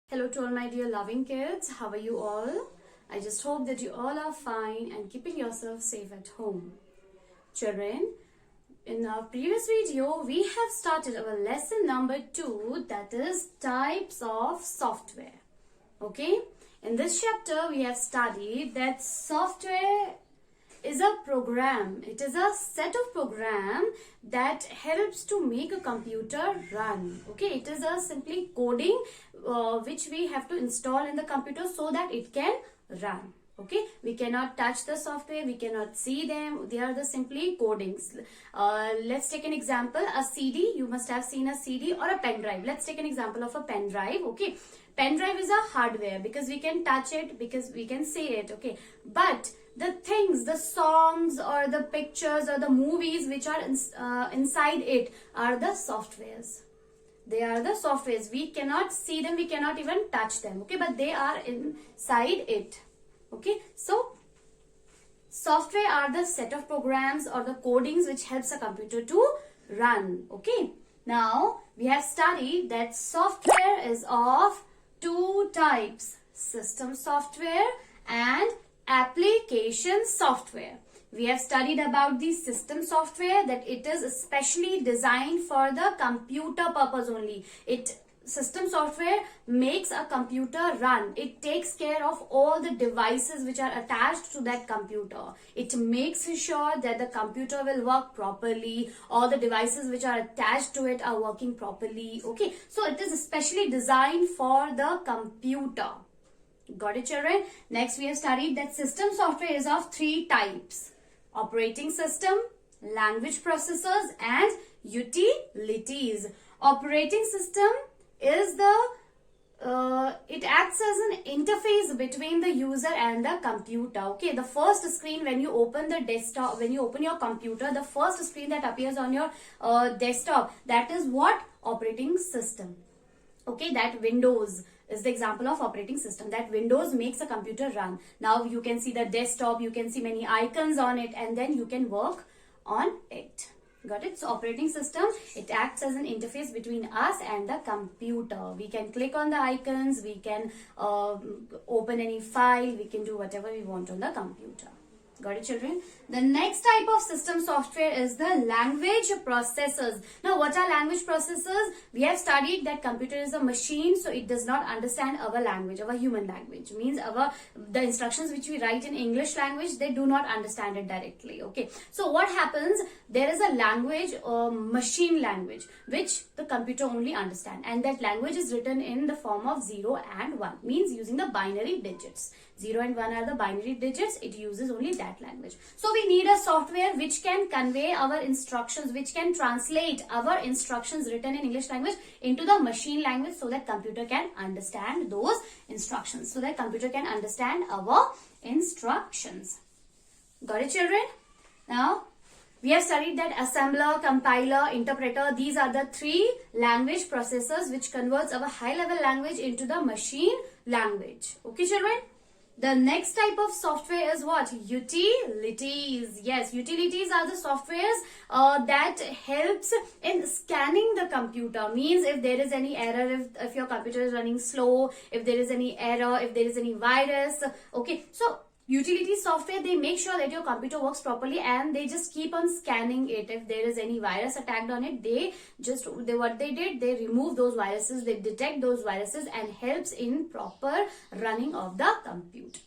Hello to all my dear loving kids. How are you all? I just hope that you all are fine and keeping yourself safe at home. Children, in our previous video, we have started our lesson number 2, that is types of software. Okay? In this chapter, we have studied that software is a program. It is a set of program that helps to make a computer run. Okay, it is a simply coding which we have to install in the computer so that it can run. Okay, we cannot touch the software, we cannot see them, they are the simply codings. Let's take an example, a CD. You must have seen a CD or a pen drive. Let's take an example of a pen drive. Okay, pen drive is a hardware because we can touch it, because we can see it. Okay, but the things, the songs or the pictures or the movies which are inside it are the softwares. They are the softwares. We cannot see them, we cannot even touch them. Okay, but they are inside it. Okay, so software are the set of programs or the codings which helps a computer to run. Okay, now we have studied that software is of two types: system software and application software. We have studied about the system software, that it is especially designed for the computer purpose only. System software makes a computer run. It takes care of all the devices which are attached to that computer. It makes sure that the computer will work properly. All the devices which are attached to it are working properly. Okay, so it is especially designed for the computer. Got it, children? Next, we have studied that system software is of three types: operating system, language processors, and utilities. Operating system is it acts as an interface between the user and the computer. Okay, the first screen when you open the desktop, when you open your computer, the first screen that appears on your desktop, that is what? Operating system. Okay, that Windows is the example of operating system. That Windows makes a computer run. Now you can see the desktop, you can see many icons on it, and then you can work on it. Got it? So operating system, it acts as an interface between us and the computer. We can click on the icons, we can open any file, we can do whatever we want on the computer. Got it, children? The next type of system software is the language processors. Now, what are language processors? We have studied that computer is a machine, so it does not understand our language, our human language. Means the instructions which we write in English language, they do not understand it directly. Okay. So what happens? There is a language, machine language, which the computer only understands, and that language is written in the form of 0 and 1. Means using the binary digits. 0 and 1 are the binary digits. It uses only that language. So we need a software which can convey our instructions, which can translate our instructions written in English language into the machine language, so that computer can understand those instructions. So that computer can understand our instructions. Got it, children? Now, we have studied that assembler, compiler, interpreter, these are the three language processors which converts our high-level language into the machine language. Okay, children? The next type of software is what? Utilities. Yes, utilities are the softwares that helps in scanning the computer. Means if there is any error, if your computer is running slow, if there is any error, if there is any virus. Okay, so utility software, they make sure that your computer works properly, and they just keep on scanning it. If there is any virus attacked on it, what they did, they remove those viruses, they detect those viruses and helps in proper running of the computer.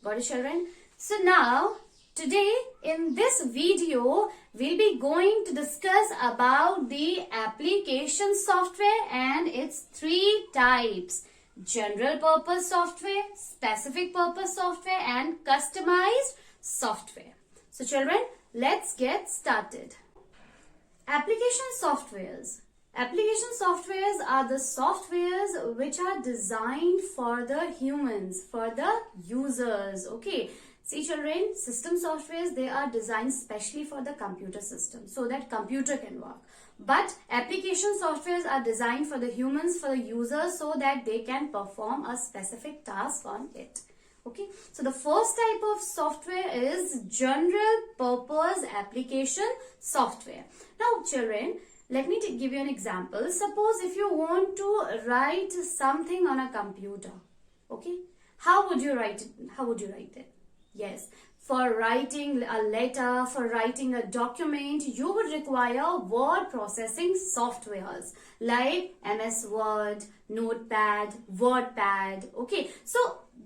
Got it, children? So now, today in this video, we'll be going to discuss about the application software and its three types: general purpose software, specific purpose software, and customized software. So children, let's get started. Application softwares. Application softwares are the softwares which are designed for the humans, for the users. Okay. See, children, system softwares, they are designed specially for the computer system, so that computer can work. But application softwares are designed for the humans, for the users, so that they can perform a specific task on it. Okay, so the first type of software is general purpose application software. Now, children, Let me give you an example. Suppose if you want to write something on a computer, okay? How would you write it? How would you write it? Yes, for writing a letter, for writing a document, you would require word processing softwares like MS Word, Notepad, WordPad. Okay, so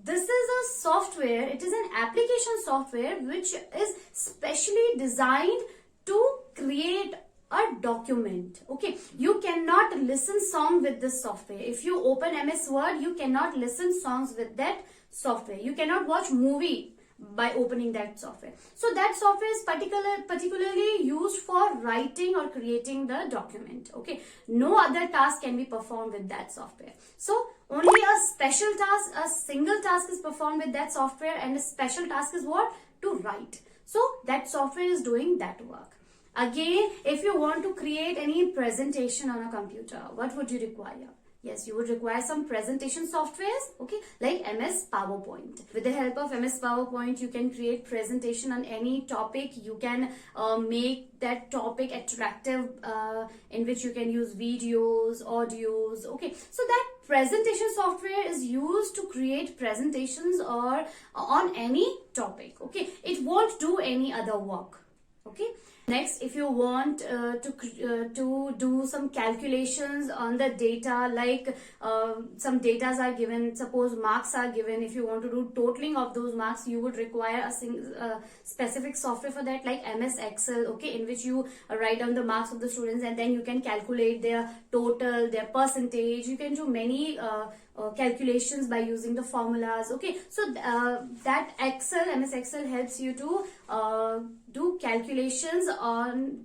this is a software, it is an application software which is specially designed to create a document. Okay, you cannot listen song with this software. If you open MS Word, you cannot listen songs with that software. You cannot watch movie by opening that software. So that software is particularly used for writing or creating the document. Okay, no other task can be performed with that software. So only a special task, a single task is performed with that software, and a special task is what? To write. So that software is doing that work. Again, if you want to create any presentation on a computer, what would you require? Yes, you would require some presentation softwares, okay, like MS PowerPoint. With the help of MS PowerPoint, you can create presentation on any topic. You can make that topic attractive, in which you can use videos, audios, okay. So that presentation software is used to create presentations or on any topic, okay. It won't do any other work, okay. Next, if you want to do some calculations on the data, like some datas are given, suppose marks are given, if you want to do totaling of those marks, you would require a specific software for that, like MS Excel, okay, in which you write down the marks of the students and then you can calculate their total, their percentage. You can do many calculations by using the formulas, okay. So that MS Excel helps you to do calculations on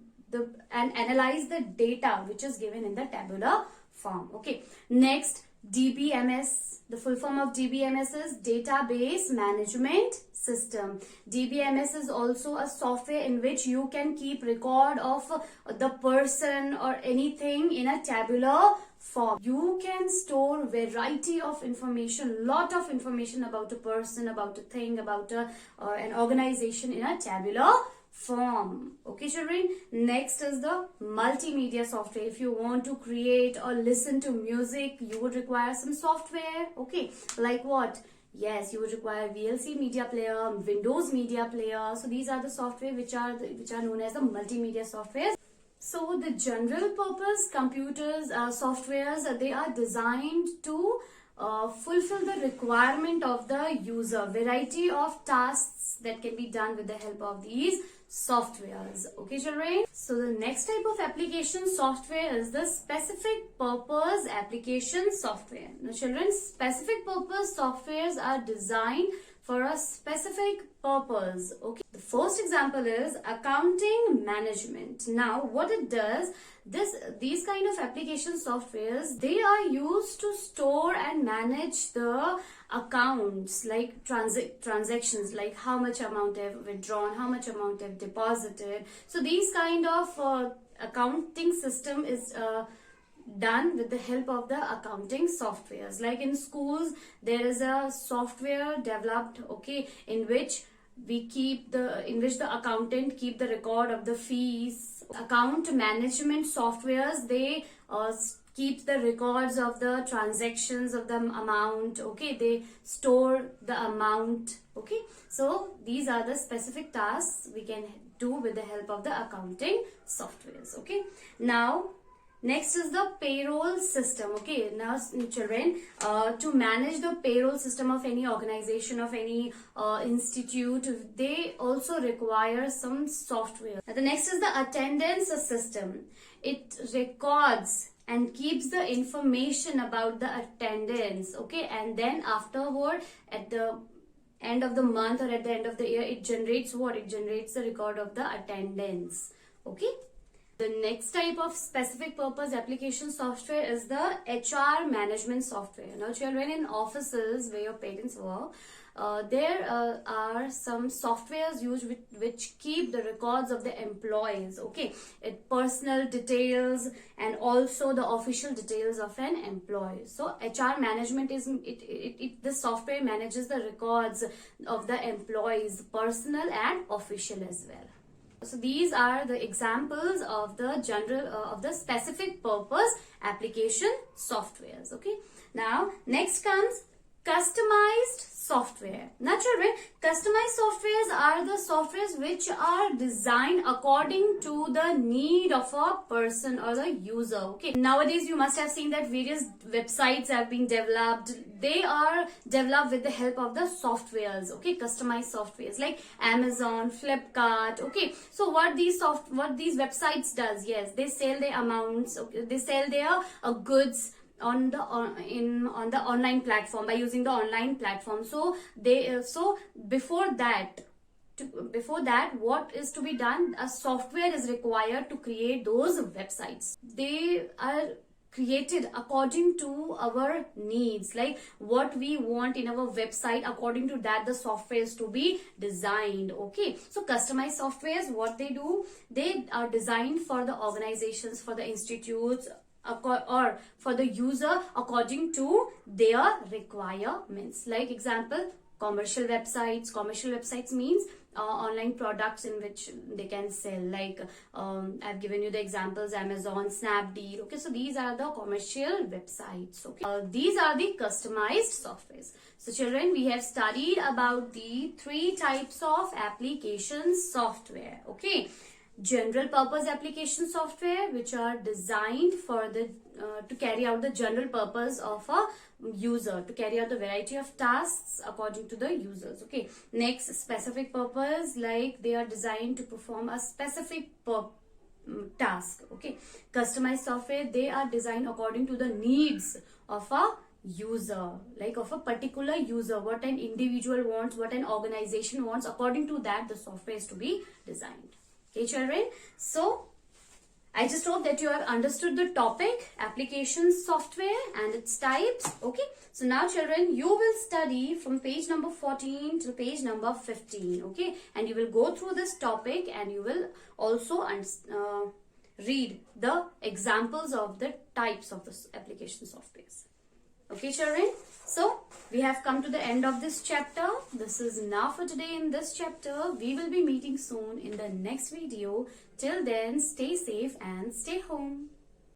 and analyze the data which is given in the tabular form, okay. Next, DBMS, the full form of DBMS is Database Management System. DBMS is also a software in which you can keep record of the person or anything in a tabular form. You can store variety of information, lot of information about a person, about a thing, about an organization in a tabular form, okay children. Next is the multimedia software. If you want to create or listen to music, you would require some software, okay, like what? Yes, you would require VLC media player, Windows media player. So these are the software which are known as the multimedia software. So the general purpose computers, softwares, they are designed to fulfill the requirement of the user. Variety of tasks that can be done with the help of these softwares, okay children. So the next type of application software is the specific purpose application software. Now children, specific purpose softwares are designed for a specific purpose, okay. The first example is accounting management. Now what it does, these kind of application softwares, they are used to store and manage the accounts, like transactions, like how much amount I've withdrawn, how much amount I've deposited. So these kind of accounting system is done with the help of the accounting softwares. Like in schools, there is a software developed, okay, in which the accountant keep the record of the fees. Account management softwares, they keep the records of the transactions of the amount, okay, they store the amount, okay. So these are the specific tasks we can do with the help of the accounting softwares, okay. Now next is the payroll system, okay. Now children, to manage the payroll system of any organization, of any institute, they also require some software. Now the next is the attendance system. It records and keeps the information about the attendance, okay, and then afterward, at the end of the month or at the end of the year, it generates what? It generates the record of the attendance, okay. The next type of specific purpose application software is the HR management software. Now children, in offices where your parents work, there are some softwares used which keep the records of the employees, okay, personal details and also the official details of an employee. So HR management is the software manages the records of the employees, personal and official as well. So these are the examples of the specific purpose application softwares. Okay. Now next comes customized software. Now children, customized softwares are the softwares which are designed according to the need of a person or the user. Okay. Nowadays you must have seen that various websites have been developed. They are developed with the help of the softwares. Okay, customized softwares like Amazon, Flipkart. Okay, so what these websites does? Yes, they sell their amounts. Okay, they sell their goods on the online platform by using the online platform. So they before that what is to be done? A software is required to create those websites. They are created according to our needs, like what we want in our website. According to that, the software is to be designed. Okay, so customized softwares, what they do, they are designed for the organizations, for the institutes, or for the user according to their requirements. Like example, commercial websites. Commercial websites means online products in which they can sell, like I've given you the examples, Amazon, Snapdeal. Okay, so these are the commercial websites. Okay, these are the customized softwares. So children, we have studied about the 3 types of application software. Okay, general purpose application software, which are designed for the to carry out the general purpose of a user, to carry out the variety of tasks according to the users. Okay, next, specific purpose, like they are designed to perform a specific task. Okay, customized software, they are designed according to the needs of a user, like of a particular user, what an individual wants, what an organization wants. According to that, the software is to be designed. Okay children, so I just hope that you have understood the topic application software and its types. Okay, so now children, you will study from page number 14 to page number 15. Okay, and you will go through this topic and you will also read the examples of the types of this application softwares. Okay children, so we have come to the end of this chapter. This is enough for today in this chapter. We will be meeting soon in the next video. Till then, stay safe and stay home.